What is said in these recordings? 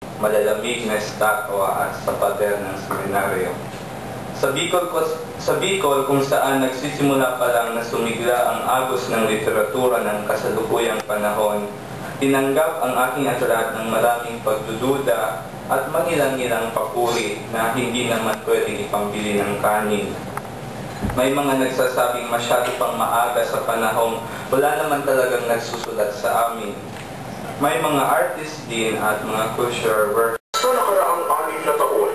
malalamig na estatwa sa pader ng seminaryo. Sa Bicol kung saan nagsisimula pa lang na sumigla ang agos ng literatura ng kasalukuyang panahon, tinanggap ang aking aklat ng maraming pagdududa at mangilang-ilang papuri na hindi naman pwedeng ipambili ng kanin. May mga nagsasabing masyado pang maaga sa panahong wala naman talagang nagsusulat sa amin. May mga artist din at mga culture workers. Sa nakaraang 6 na taon,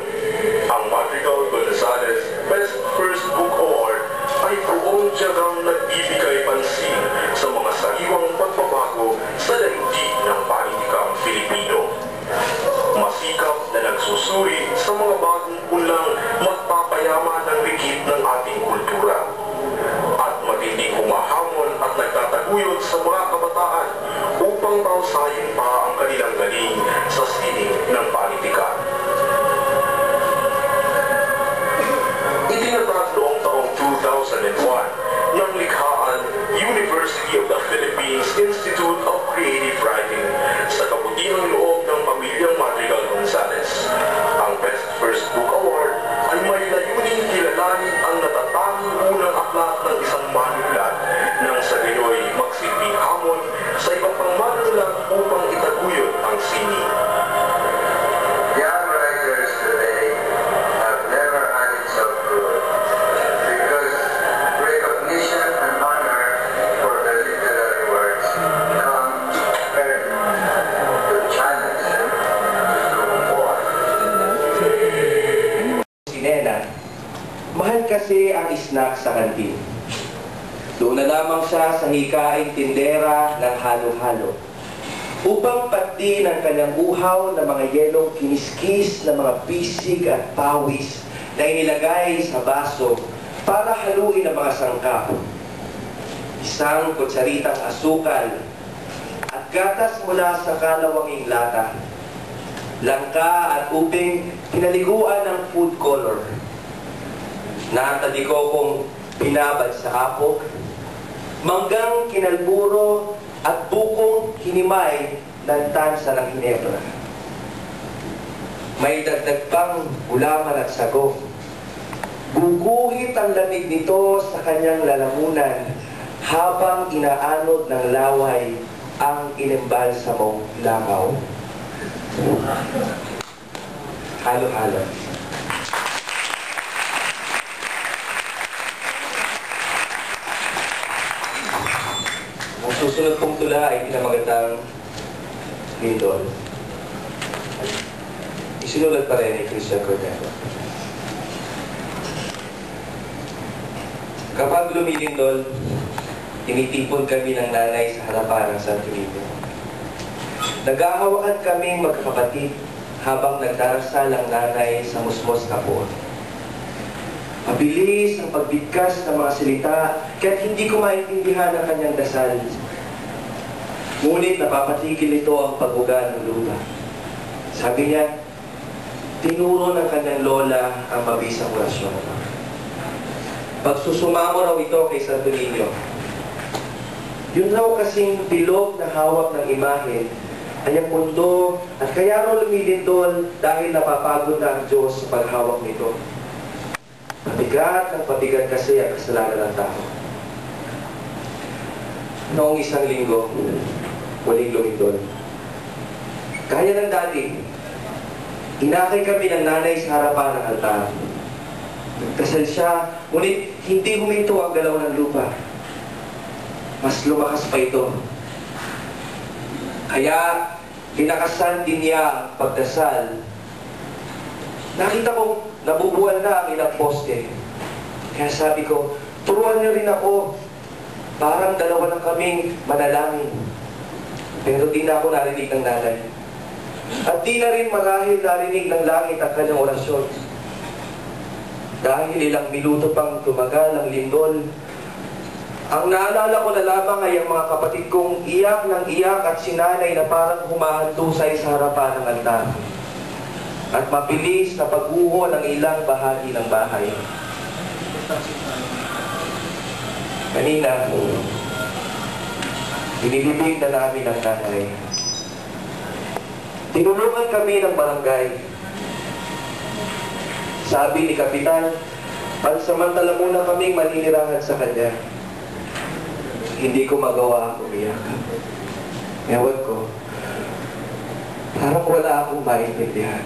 ang Madrigal Gonzalez Best First Book Award ay buong tiyagang nagbibigay pansin sa mga sariwang pagbabago sa daigdig ng panitikang Filipino. Masikap na nagsusuri sa mga bagong pulang magpapayaman ng rigid ng ating kultura. At matinding humahamon at nagtataguyod sa mga kabataan upang pausayin pa ang kanilang galing sa sining ng panitika. Itinatag noong taong 2001 ng likhaan University of the Philippines Institute of Creative Writing sa kabutinang loob ng pamilyang Madrigal Gonzalez. Ang Best First Book Award ay may layuning kilalanin ang natatanging unang aklat ng isang manunulat nang sa gayoy magsilbing hamon sa iba pang manunulat upang itaguyod ang sining. Young writers today have never had it so good because recognition and honor for their literary works come early to challenge them to do more. Si Nena, mahal kasi ang snack sa kantin. Doon na lamang siya sa hikaing tindera ng halo-halo upang pati ng kanyang uhaw na mga yelong kiniskis na mga pisig at pawis na inilagay sa baso para haluin ang mga sangkap. Isang kutsaritang asukal at gatas mula sa kalawanging lata. Langka at uping pinaliguan ng food color. Natadi ko kong pinabad sa apok, manggang kinalburo at bukong hinimay ng tansa ng Hinebra. May dagdag pang gulaman at sago. Guguhit ang lamig nito sa kanyang lalamunan habang inaanod ng laway ang inimbalsamong langaw. Halo-halo. Ang susunod pong tula ay pinamagatang Lindol. Isinulat pa rin ni Christian Cordero. Kapag lumilindol, tinitipon kami ng nanay sa harapan ng Santo Niño. Naghahawakan kaming magkakapatid habang nagdarasal ang nanay sa musmos na poon. Mabilis ang pagbigkas ng mga salita, kaya't hindi ko maintindihan ang kanyang dasal. Ngunit napapatigil ito ang pagbuga ng lupa. Sabi niya, tinuro ng kanyang lola ang mabisang orasyon. Pagsusumamo raw ito kay Santo Niño. Yun raw kasing bilog na hawak ng imahe ay ang mundo at kaya raw lumilindol dahil napapagod na ang Diyos sa paghawak nito. Pabigat ng pabigat kasi ang kasalanan ng tao. Noong isang linggo, waling lumindol. Kaya ng dati, inakay kami ng nanay sa harapan ng altar. Nagkasal siya, ngunit hindi huminto ang galaw ng lupa. Mas lumakas pa ito. Kaya, pinakasan din niya ang pagdasal. Nakita kong nabubuwal na ang ilang poste. Kaya sabi ko, turuan niyo rin ako. Parang dalawa lang kaming manalangin. Pero di na ako narinig ng nanay. At di na rin marahil narinig ng langit ang kanyang orasyon. Dahil ilang minuto pang tumagal ang lindol, ang naalala ko na lamang ay ang mga kapatid kong iyak ng iyak at sinanay na parang humahandusay sa harapan ng altar. At mabilis na pag-uho ng ilang bahagi ng bahay. Kanina, binibibig na namin ang nanay. Tinulungan kami ng barangay. Sabi ni Kapitan, pansamantala muna kaming maninirahan sa kanya. Hindi ko magawa ang umiyak. Ewan ko, parang wala akong maintindihan.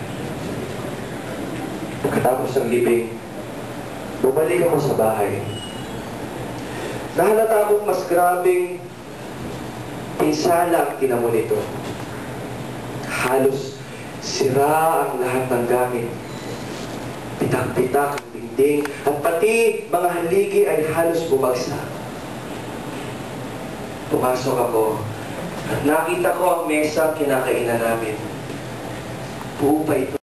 Pagkatapos ng libing, bumalik ako sa bahay. Nahalata akong mas grabing pinsala ang kinamo nito. Halos sira ang lahat ng gamit. Pitak-pitak ang dingding at pati mga haligi ay halos bumagsak. Pumasok ako at nakita ko ang mesa kinakainan namin. Buo pa ito.